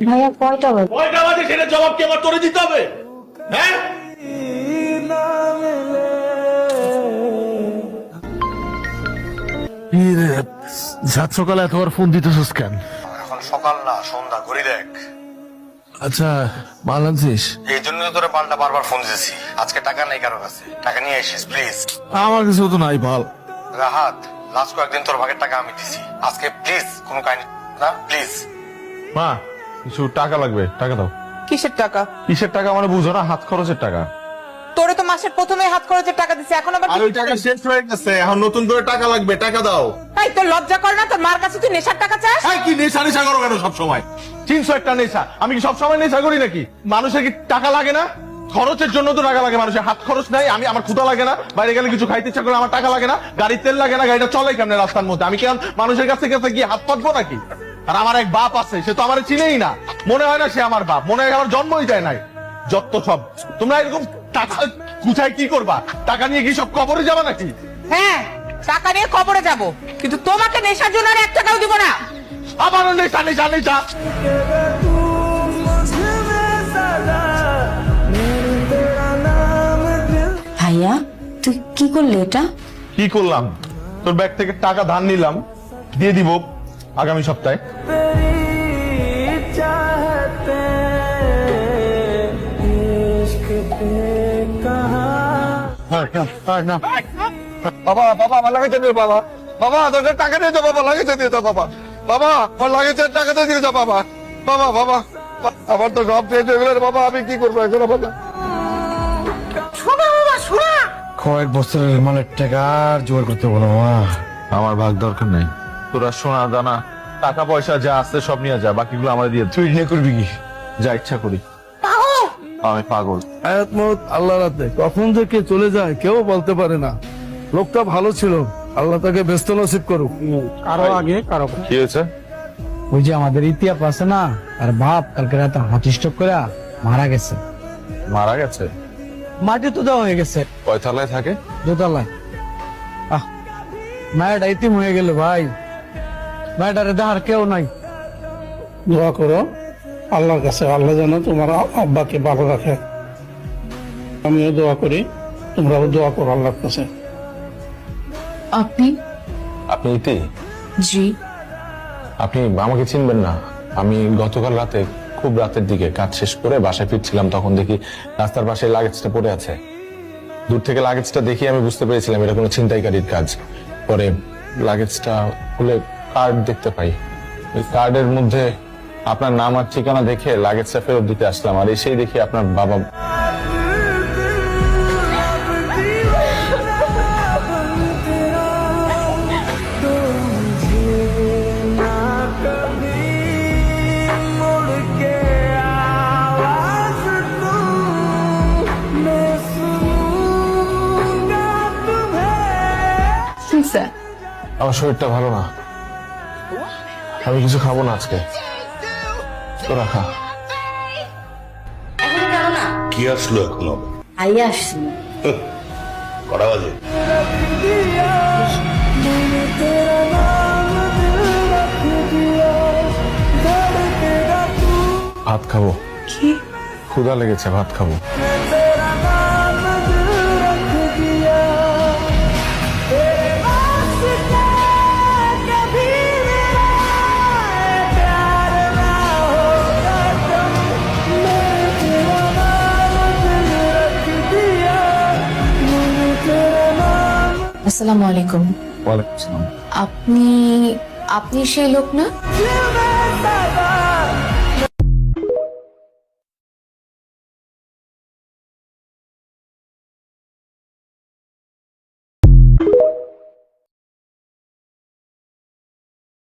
ভাইয়া কয়টা বাজে? কয়টা বাজে সেটা জবাব কি আমার তোরে দিতে হবে? হ্যাঁ, সাত সকালে এতবার ফোন দিতেছিস কেন? এখন সকাল না, সন্ধ্যা, ঘড়ি দেখ। আচ্ছা মাল আনছিস? এই জন্য তোরে পাল্টা বারবার ফোন দিয়েছি। আজকে টাকা নেই কারো কাছে, টাকা নিয়ে আসিস প্লিজ। আমার কিছু তো নাই ভাল। রাহাত, লাস্ট কয়েকদিন তোর ভাগের টাকা আমি দিছি, আজকে প্লিজ কোনো কাহিনী না, প্লিজ। মা কিছু টাকা লাগবে, টাকা দাও। কিসের টাকা? কিসের টাকা মানে বুঝো না? হাত খরচের টাকা। তোরে তো মাসের প্রথমে হাত খরচের টাকা দিছে, এখন আবার আর ওই টাকা শেষ হয়ে গেছে, এখন নতুন করে টাকা লাগবে, টাকা দাও। তাই তোর লজ্জা করে না? তোর মার কাছে তুই নেশার টাকা চাস? এই কি নেশা নেশা করো কেন সব সময়? 300 একটা নেশা, আমি কি সব সময় নেশা করি নাকি? মানুষের কি টাকা লাগে না? খরচের জন্য তো টাকা লাগে, মানুষের হাত খরচ নাই, আমি আমার ক্ষুধা লাগে না, বাইরে গেলে কিছু খাইতে ইচ্ছা করে আমার টাকা লাগে না, গাড়ির তেল লাগে না, গাড়িটা চলে কেমনে রাস্তার মধ্যে? আমি কেন মানুষের কাছে কাছে গিয়ে হাত পাতবো নাকি? আর আমার এক বাপ আছে, সে তো আমার চিনেই না, মনে হয় না সে আমার বাপ, মনে হয় আমার জন্মই দেয় নাই। যত সব তোমরা এরকম টাকা গুছাই কি করবা? টাকা নিয়ে কি সব কবরে যাবা নাকি? হ্যাঁ, টাকা নিয়ে কবরে যাব, কিন্তু তোমাকে নেশার জন্য আর 1 টাকাও দিব না। আমারও নেশা নেশা নেশা। ভাইয়া তুই কি করলি এটা? কি করলাম? তোর ব্যাগ থেকে টাকা ধার নিলাম, দিয়ে দিব আগামী সপ্তাহে। বাবা, বাবা, আমার লাগাইতে দিও বাবা। বাবা, তোদের টাকা দিয়ে দাও বাবা, লাগাইতে দিয়ে দাও বাবা। বাবা, আমার লাগাইতে টাকাতে দিয়ে দাও বাবা। বাবা, বাবা, আমার তো সব শেষ হয়ে গেল বাবা, আমি কি করবো এখন বাবা? কয়েক বছরের মালের টাকা আর জোগাড় করতে বলো মা। আমার ভাগ দরকার নাই। তোরা সোনা দানা টাকা পয়সা যা আছে সব নিয়ে যা, বাকিগুলো আমার দিয়ে তুই নিয়ে করবি কি? যা ইচ্ছা করি। আমি পাগল। হায়াত মত আল্লাহর হাতে, কখন যে কে চলে যায় কেউ বলতে পারে না। লোকটা ভালো ছিল, আল্লাহ তাকে ব্যস্ত নসিব করুক। কারো আগে কারো কি হয়েছে? ওই যে আমাদের ইতিহাস আছে না, আর বাপ কালকে রাতে হার্ট স্ট্রোক করে মারা গেছে। মারা গেছে? মাটি তো দেওয়া হয়ে গেছে কয় তলায় থাকে? দোতলায়। মায়েরটা ইতিম হয়ে গেল ভাই, মায়েরটারে দেখার কেউ নাই। দোয়া করো আল্লাহর কাছে, আল্লাহ যেন তোমার আব্বাকে ভালো রাখে। আমিও দোয়া করি, তোমরাও দোয়া করো আল্লাহর কাছে। আপনি? আপনি ইতি? জি। আপনি আমাকে চিনবেন না? আমি গতকাল রাতে খুব রাতের দিকে কাজ শেষ করে বাসায় ফিরছিলাম, তখন দেখি রাস্তার পাশে লাগেজটা পড়ে আছে। দূর থেকে লাগেজটা দেখি আমি বুঝতে পেরেছিলাম এটা কোনো ছিনতাইকারীর কাজ। পরে লাগেজটা খুলে কার্ড দেখতে পাই, ওই কার্ডের মধ্যে আপনার নাম আর ঠিকানা দেখে লাগেজটা ফেরত দিতে আসলাম, আর এসেই দেখি আপনার বাবা। আমার শরীরটা ভালো না, আমি কিছু খাবো না আজকে, তোরা খা। এখন কেন না? কি আসলো এখনো? আইয়া আসছি। কটা বাজে? ভাত খাবো। কি? ক্ষুধা লেগেছে, ভাত খাবো। আসসালামু আলাইকুম। ওয়ালাইকুম আসসালাম। আপনি সেই লোক না?